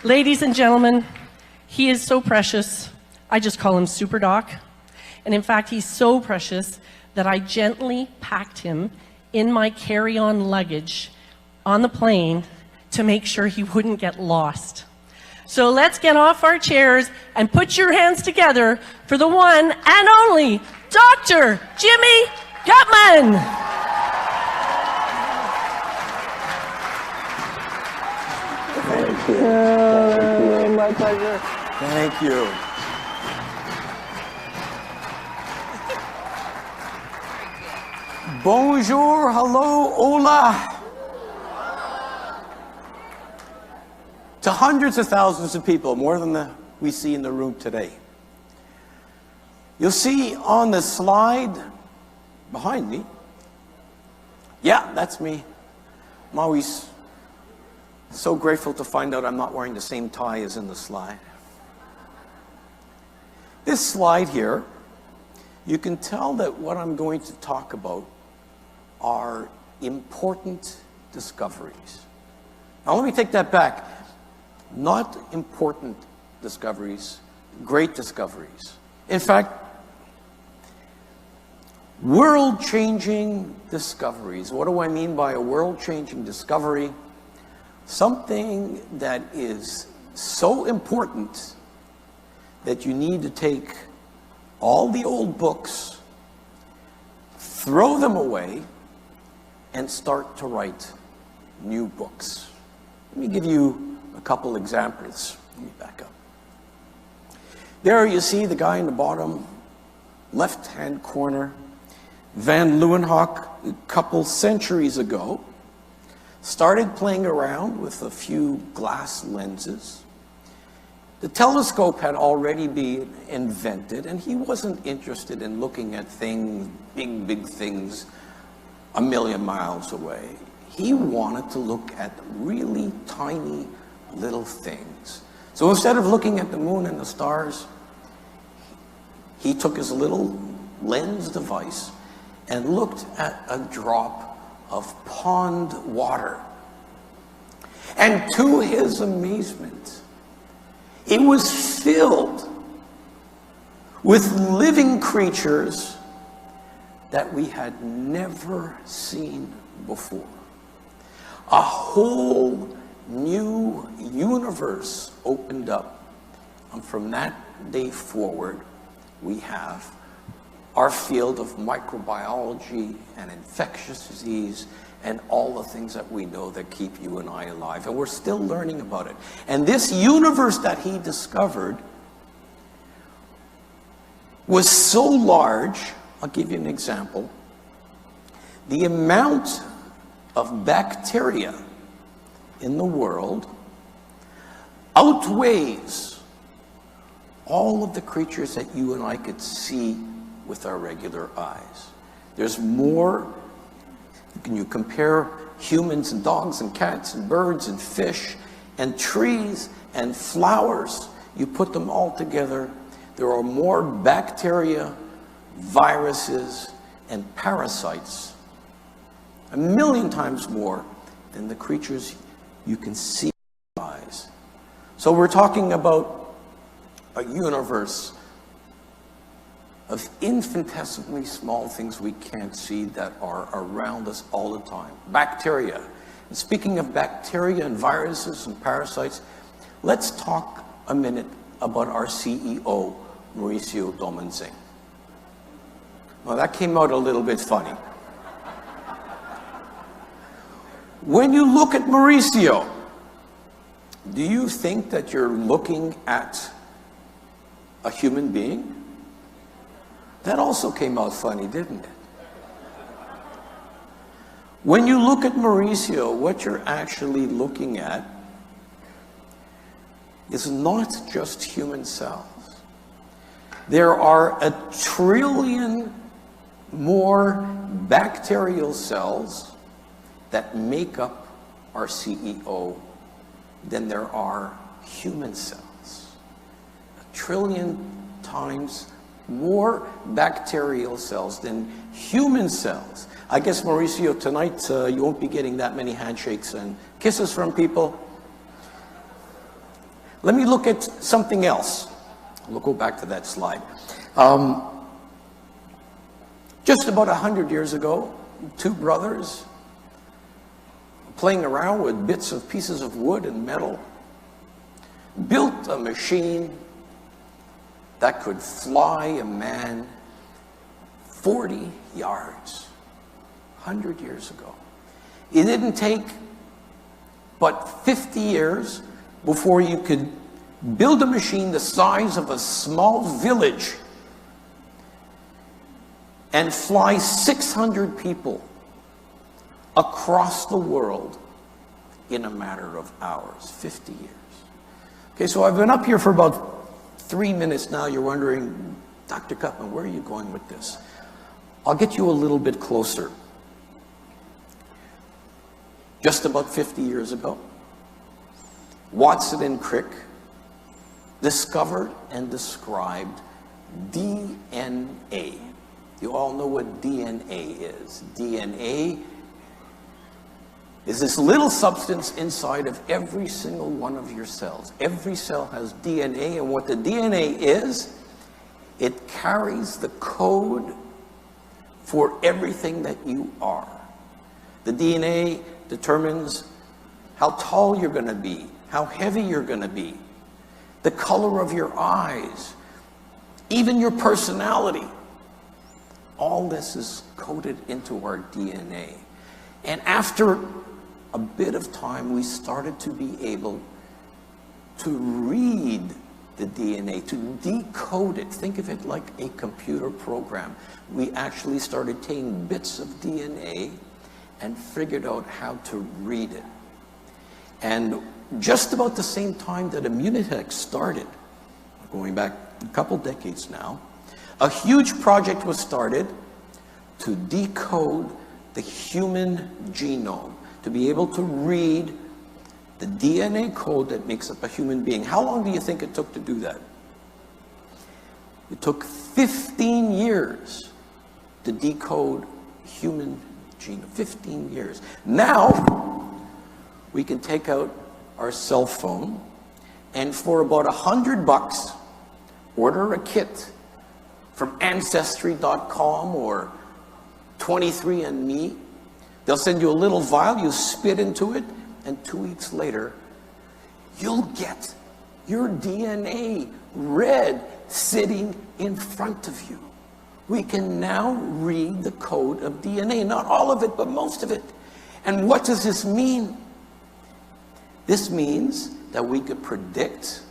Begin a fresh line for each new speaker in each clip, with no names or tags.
Ladies and gentlemen, he is so precious. I just call him Super Doc. And in fact, he's so precious that I gently packed him in my carry-on luggage on the plane to make sure he wouldn't get lost. So let's get off our chairs and put your hands together for the one and only Dr. Jimmy Gutman.
Thank you. My pleasure.
Thank you. Bonjour, hello, hola. To hundreds of thousands of people, more than we see in the room today. You'll see on the slide behind me, yeah, that's me. I'm always so grateful to find out I'm not wearing the same tie as in the slide. This slide here, you can tell that what I'm going to talk about are important discoveries. Now let me take that back. Not important discoveries, great discoveries. In fact, world-changing discoveries. What do I mean by a world-changing discovery? Something that is so important that you need to take all the old books, throw them away, and start to write new books. Let me give you a couple examples. Let me back up. There you see the guy in the bottom left-hand corner. Van Leeuwenhoek, a couple centuries ago, started playing around with a few glass lenses. The telescope had already been invented, and he wasn't interested in looking at things, big things, a million miles away. He wanted to look at really tiny little things. So instead of looking at the moon and the stars, he took his little lens device and looked at a drop of pond water. And to his amazement, it was filled with living creatures that we had never seen before. A whole new universe opened up. And from that day forward, we have our field of microbiology and infectious disease and all the things that we know that keep you and I alive. And we're still learning about it. And this universe that he discovered was so large, I'll give you an example. The amount of bacteria in the world outweighs all of the creatures that you and I could see with our regular eyes. There's more. Can you compare humans and dogs and cats and birds and fish and trees and flowers? You put them all together, there are more bacteria, viruses, and parasites, 1,000,000 times more than the creatures you can see with your eyes. So we're talking about a universe of infinitesimally small things we can't see that are around us all the time. Bacteria. And speaking of bacteria and viruses and parasites, let's talk a minute about our CEO, Mauricio Dominzing. Well, that came out a little bit funny. When you look at Mauricio, do you think that you're looking at a human being? That also came out funny, didn't it? When you look at Mauricio, what you're actually looking at is not just human cells. There are 1 trillion more bacterial cells that make up our CEO than there are human cells. 1 trillion times more bacterial cells than human cells. I guess, Mauricio, tonight you won't be getting that many handshakes and kisses from people. Let me look at something else. We'll go back to that slide. Just about 100 years ago, two brothers playing around with bits of pieces of wood and metal built a machine that could fly a man 40 yards 100 years ago. It didn't take but 50 years before you could build a machine the size of a small village and fly 600 people across the world in a matter of hours, 50 years. Okay, so I've been up here for about 3 minutes now. You're wondering, Dr. Cutman, where are you going with this? I'll get you a little bit closer. Just about 50 years ago, Watson and Crick discovered and described DNA. You all know what DNA is. DNA is this little substance inside of every single one of your cells. Every cell has DNA, and what the DNA is, it carries the code for everything that you are. The DNA determines how tall you're going to be, how heavy you're going to be, the color of your eyes, even your personality. All this is coded into our DNA. And after a bit of time, we started to be able to read the DNA, to decode it. Think of it like a computer program. We actually started taking bits of DNA and figured out how to read it. And just about the same time that Immunocal started, going back a couple decades now, a huge project was started to decode the human genome, to be able to read the DNA code that makes up a human being. How long do you think it took to do that? It took 15 years to decode human genome. 15 years. Now, we can take out our cell phone and for about $100, order a kit from Ancestry.com or 23andMe. They'll send you a little vial, you spit into it, and 2 weeks later, you'll get your DNA read sitting in front of you. We can now read the code of DNA, not all of it, but most of it. And what does this mean? This means that we could predict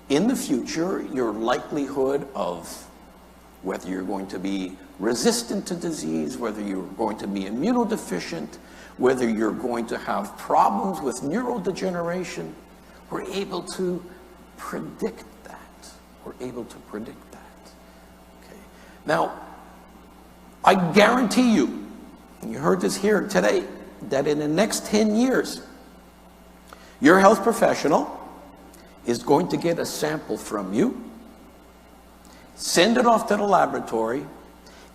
in the future your likelihood of whether you're going to be resistant to disease, whether you're going to be immunodeficient, whether you're going to have problems with neurodegeneration. We're able to predict that. We're able to predict that. Okay. Now, I guarantee you, and you heard this here today, that in the next 10 years, your health professional is going to get a sample from you, send it off to the laboratory,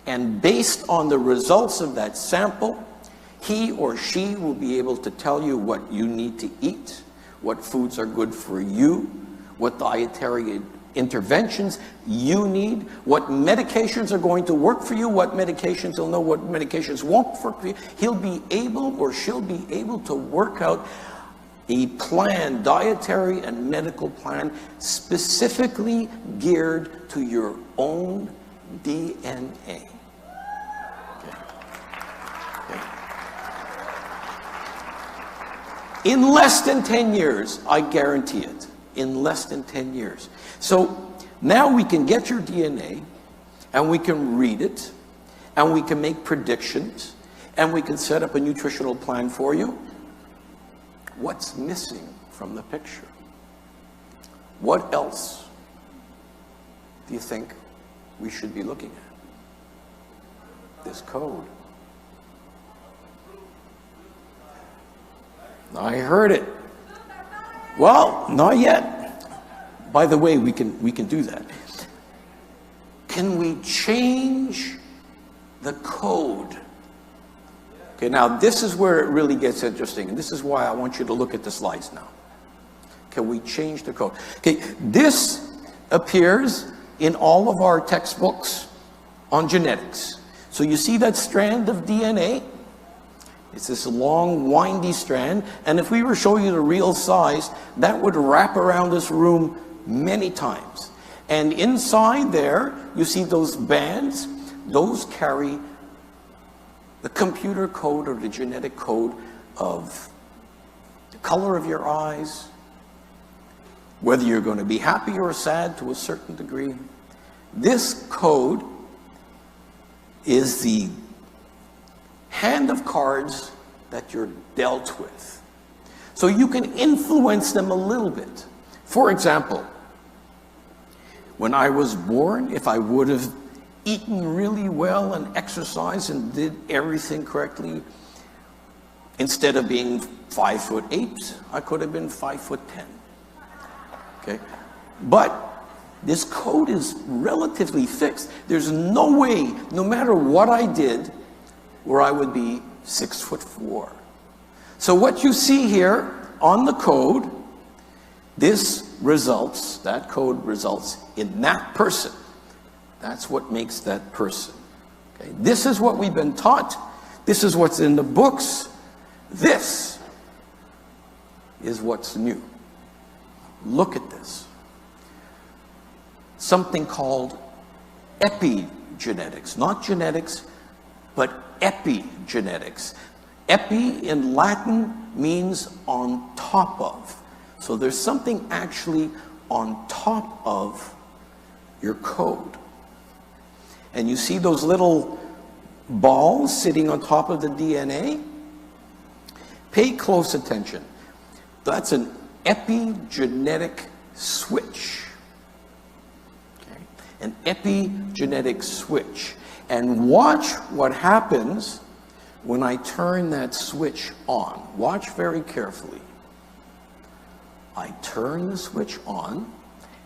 and based on the results of that sample, he or she will be able to tell you what you need to eat, what foods are good for you, what dietary interventions you need, what medications are going to work for you, what medications he'll know, what medications won't work for you. He'll be able or she'll be able to work out a plan, dietary and medical plan, specifically geared to your own DNA. Okay. Okay. In less than 10 years, I guarantee it, in less than 10 years. So now we can get your DNA, and we can read it, and we can make predictions, and we can set up a nutritional plan for you. What's missing from the picture? What else do you think we should be looking at? This code. I heard it. Well, not yet. By the way, we can do that. Can we change the code? Okay, now this is where it really gets interesting, and this is why I want you to look at the slides now. Can we change the code? Okay, this appears in all of our textbooks on genetics. So you see that strand of DNA? It's this long, windy strand, and if we were to show you the real size, that would wrap around this room many times. And inside there, you see those bands. Those carry the computer code or the genetic code of the color of your eyes, whether you're going to be happy or sad to a certain degree. This code is the hand of cards that you're dealt with. So you can influence them a little bit. For example, when I was born, if I would have eaten really well and exercised and did everything correctly, instead of being 5'8", I could have been 5'10". Okay? But this code is relatively fixed. There's no way, no matter what I did, where I would be 6'4". So what you see here on the code, that code results in that person. That's what makes that person. Okay? This is what we've been taught. This is what's in the books. This is what's new. Look at this. Something called epigenetics. Not genetics, but epigenetics. Epi in Latin means on top of. So there's something actually on top of your code. And you see those little balls sitting on top of the DNA? Pay close attention. That's an epigenetic switch. Okay? An epigenetic switch. And watch what happens when I turn that switch on. Watch very carefully. I turn the switch on,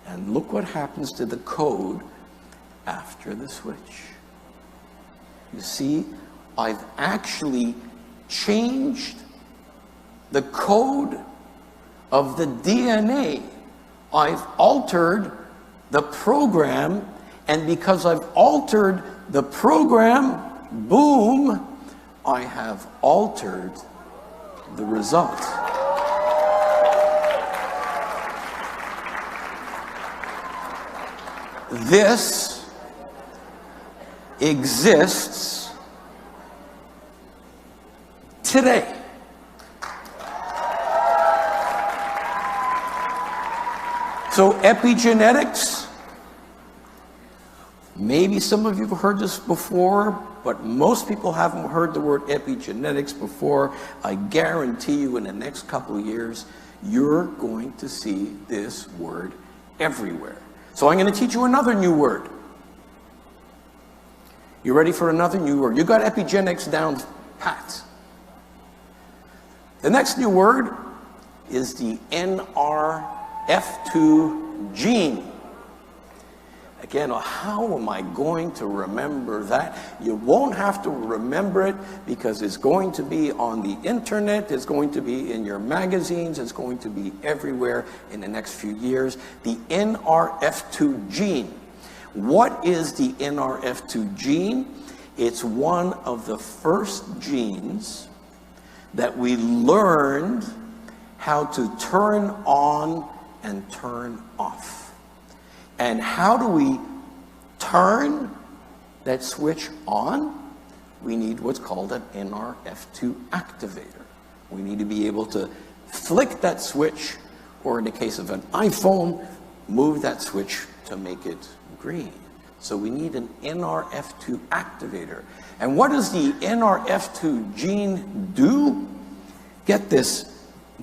and look what happens to the code after the switch. You see, I've actually changed the code of the DNA. I've altered the program, and because I've altered the program, boom, I have altered the result. This exists today. So epigenetics, maybe some of you have heard this before, but most people haven't heard the word epigenetics before. I guarantee you in the next couple of years, you're going to see this word everywhere. So I'm going to teach you another new word. You ready for another new word? You got epigenetics down pat. The next new word is the NRF2 gene. Again, how am I going to remember that? You won't have to remember it because it's going to be on the internet, it's going to be in your magazines, it's going to be everywhere in the next few years. The NRF2 gene. What is the NRF2 gene? It's one of the first genes that we learned how to turn on and turn off. And how do we turn that switch on? We need what's called an NRF2 activator. We need to be able to flick that switch, or in the case of an iPhone, move that switch to make it green. So we need an NRF2 activator. And what does the NRF2 gene do? Get this.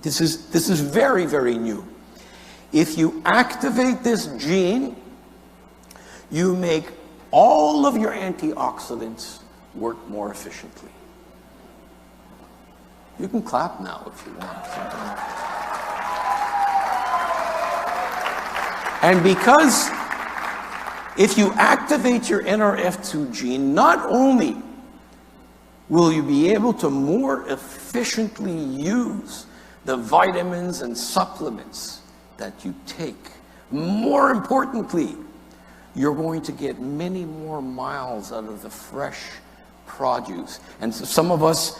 This is very, very new. If you activate this gene, you make all of your antioxidants work more efficiently. You can clap now if you want. And because if you activate your NRF2 gene, not only will you be able to more efficiently use the vitamins and supplements that you take. More importantly, you're going to get many more miles out of the fresh produce. And so some of us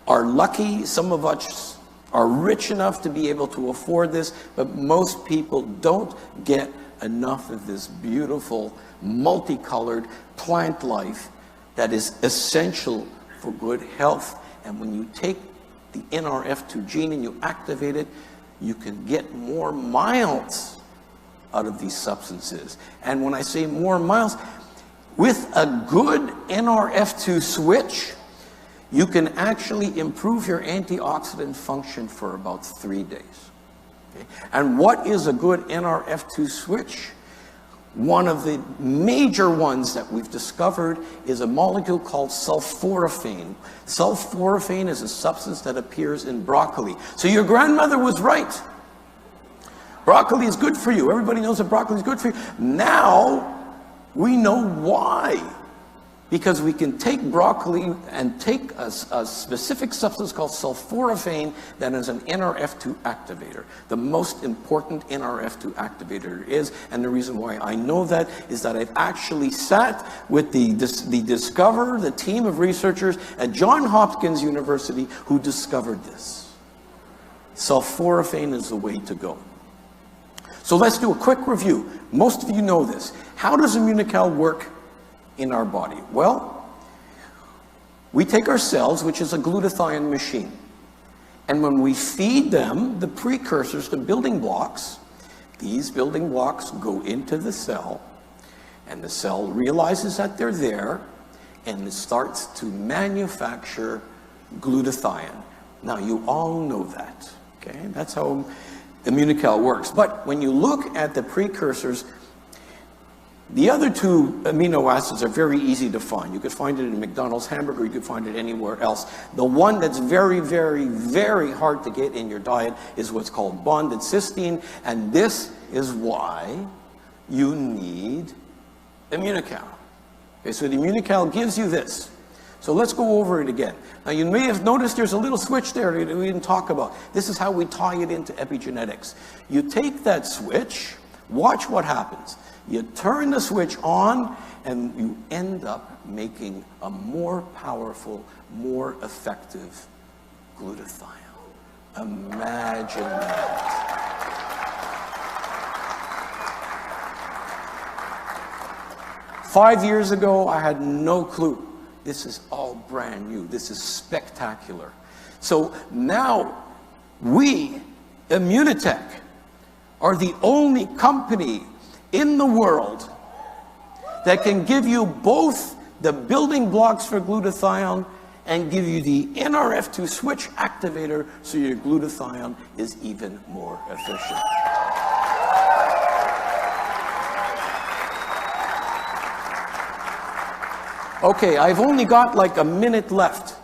are lucky, some of us are rich enough to be able to afford this, but most people don't get enough of this beautiful, multicolored plant life that is essential for good health. And when you take the NRF2 gene and you activate it, you can get more miles out of these substances. And when I say more miles, with a good NRF2 switch, you can actually improve your antioxidant function for about 3 days. Okay? And what is a good NRF2 switch? One of the major ones that we've discovered is a molecule called sulforaphane. Sulforaphane is a substance that appears in broccoli. So your grandmother was right. Broccoli is good for you. Everybody knows that broccoli is good for you. Now we know why. Because we can take broccoli and take a specific substance called sulforaphane that is an NRF2 activator. The most important NRF2 activator is, and the reason why I know that is that I've actually sat with the discoverer, the team of researchers at Johns Hopkins University who discovered this. Sulforaphane is the way to go. So let's do a quick review. Most of you know this. How does Immunocal work in our body? Well, we take our cells, which is a glutathione machine, and when we feed them the precursors, the building blocks, these building blocks go into the cell, and the cell realizes that they're there, and it starts to manufacture glutathione. Now, you all know that, okay? That's how Immunocal works. But when you look at the precursors, the other two amino acids are very easy to find. You could find it in McDonald's hamburger, you could find it anywhere else. The one that's very, very, very hard to get in your diet is what's called bonded cysteine, and this is why you need Immunocal. Okay, so the Immunocal gives you this. So let's go over it again. Now you may have noticed there's a little switch there that we didn't talk about. This is how we tie it into epigenetics. You take that switch, watch what happens. You turn the switch on, and you end up making a more powerful, more effective glutathione. Imagine that. Five years ago, I had no clue. This is all brand new. This is spectacular. So now, we, Immunotech, are the only company in the world that can give you both the building blocks for glutathione and give you the NRF2 switch activator so your glutathione is even more efficient. Okay, I've only got like a minute left,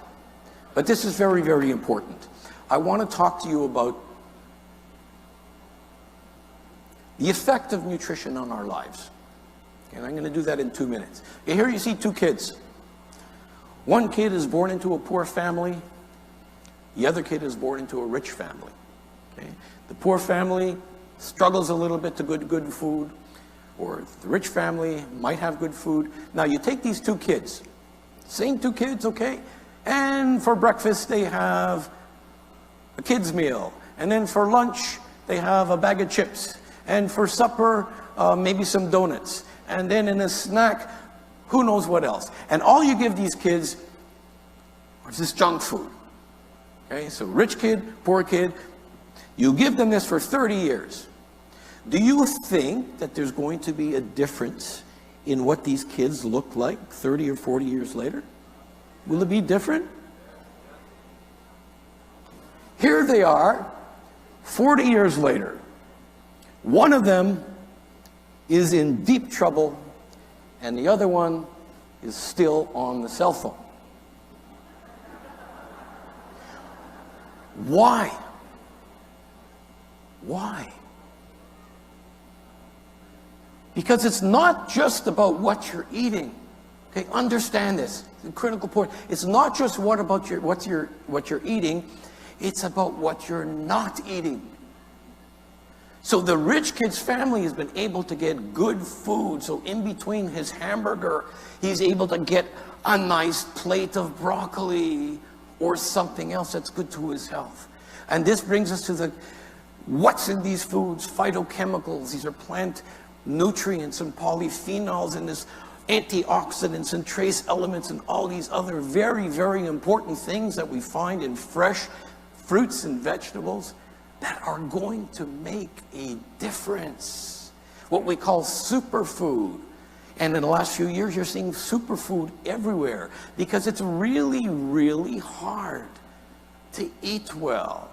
but this is very, very important. I want to talk to you about the effect of nutrition on our lives. And I'm going to do that in 2 minutes. Okay, here you see two kids. One kid is born into a poor family. The other kid is born into a rich family. Okay? The poor family struggles a little bit to good food, or the rich family might have good food. Now you take these two kids, same two kids, okay? And for breakfast they have a kid's meal. And then for lunch they have a bag of chips. And for supper, maybe some donuts. And then in a snack, who knows what else. And all you give these kids is this junk food. Okay, so rich kid, poor kid, you give them this for 30 years. Do you think that there's going to be a difference in what these kids look like 30 or 40 years later? Will it be different? Here they are, 40 years later. One of them is in deep trouble, and the other one is still on the cell phone. Why? Why? Because it's not just about what you're eating. Okay, understand this. It's a critical point. It's not just what you're eating, it's about what you're not eating. So the rich kid's family has been able to get good food. So in between his hamburger, he's able to get a nice plate of broccoli or something else that's good to his health. And this brings us to the what's in these foods, phytochemicals. These are plant nutrients and polyphenols and this antioxidants and trace elements and all these other very, very important things that we find in fresh fruits and vegetables that are going to make a difference. What we call superfood. And in the last few years, you're seeing superfood everywhere because it's really, really hard to eat well.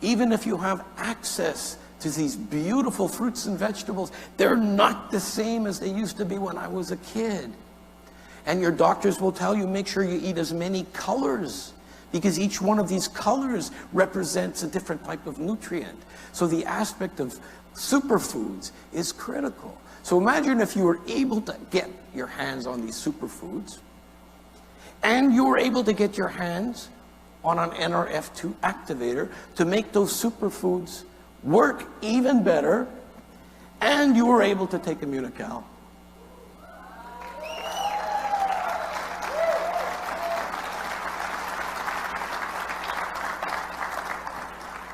Even if you have access to these beautiful fruits and vegetables, they're not the same as they used to be when I was a kid. And your doctors will tell you, make sure you eat as many colors, because each one of these colors represents a different type of nutrient. So the aspect of superfoods is critical. So imagine if you were able to get your hands on these superfoods, and you were able to get your hands on an NRF2 activator to make those superfoods work even better, and you were able to take Immunocal.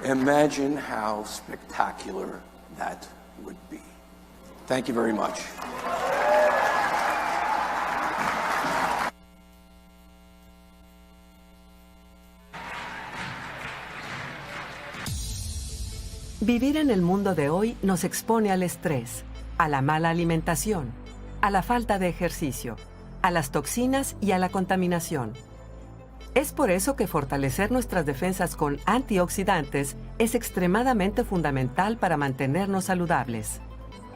Imagine how spectacular that would be. Thank you very much.
Vivir en el mundo de hoy nos expone al estrés, a la mala alimentación, a la falta de ejercicio, a las toxinas y a la contaminación. Es por eso que fortalecer nuestras defensas con antioxidantes es extremadamente fundamental para mantenernos saludables.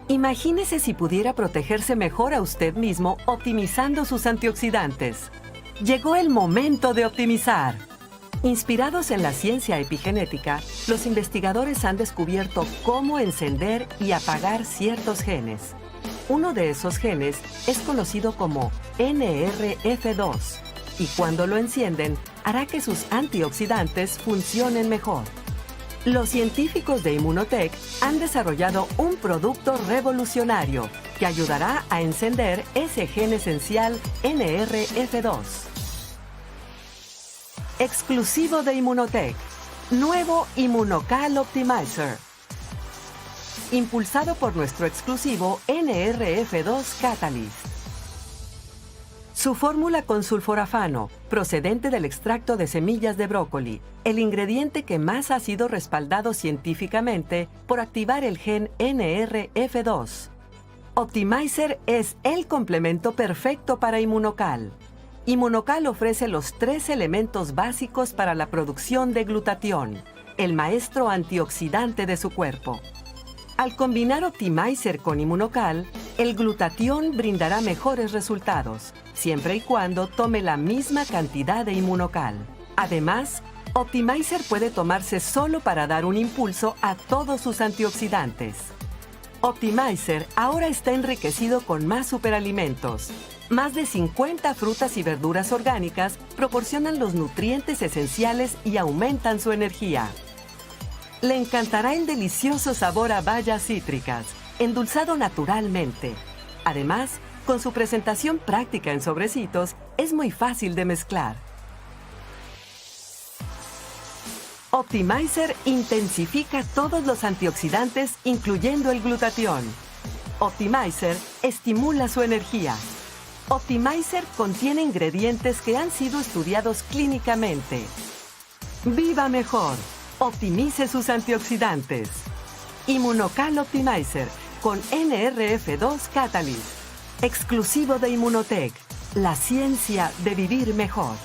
Imagínese si pudiera protegerse mejor a usted mismo optimizando sus antioxidantes. Llegó el momento de optimizar. Inspirados en la ciencia epigenética, los investigadores han descubierto cómo encender y apagar ciertos genes. Uno de esos genes es conocido como NRF2 y cuando lo encienden, hará que sus antioxidantes funcionen mejor. Los científicos de Immunotech han desarrollado un producto revolucionario que ayudará a encender ese gen esencial NRF2. Exclusivo de Immunotech, nuevo Immunocal Optimizer. Impulsado por nuestro exclusivo NRF2 Catalyst. Su fórmula con sulforafano, procedente del extracto de semillas de brócoli, el ingrediente que más ha sido respaldado científicamente por activar el gen NRF2. Optimizer es el complemento perfecto para Immunocal. Immunocal ofrece los 3 elementos básicos para la producción de glutatión, el maestro antioxidante de su cuerpo. Al combinar Optimizer con Immunocal, el glutatión brindará mejores resultados, siempre y cuando tome la misma cantidad de Immunocal. Además, Optimizer puede tomarse solo para dar un impulso a todos sus antioxidantes. Optimizer ahora está enriquecido con más superalimentos. Más de 50 frutas y verduras orgánicas proporcionan los nutrientes esenciales y aumentan su energía. Le encantará el delicioso sabor a bayas cítricas, endulzado naturalmente. Además, con su presentación práctica en sobrecitos, es muy fácil de mezclar. Optimizer intensifica todos los antioxidantes, incluyendo el glutatión. Optimizer estimula su energía. Optimizer contiene ingredientes que han sido estudiados clínicamente. ¡Viva mejor! Optimice sus antioxidantes. Immunocal Optimizer con NRF2 Catalyst. Exclusivo de Immunotech. La ciencia de vivir mejor.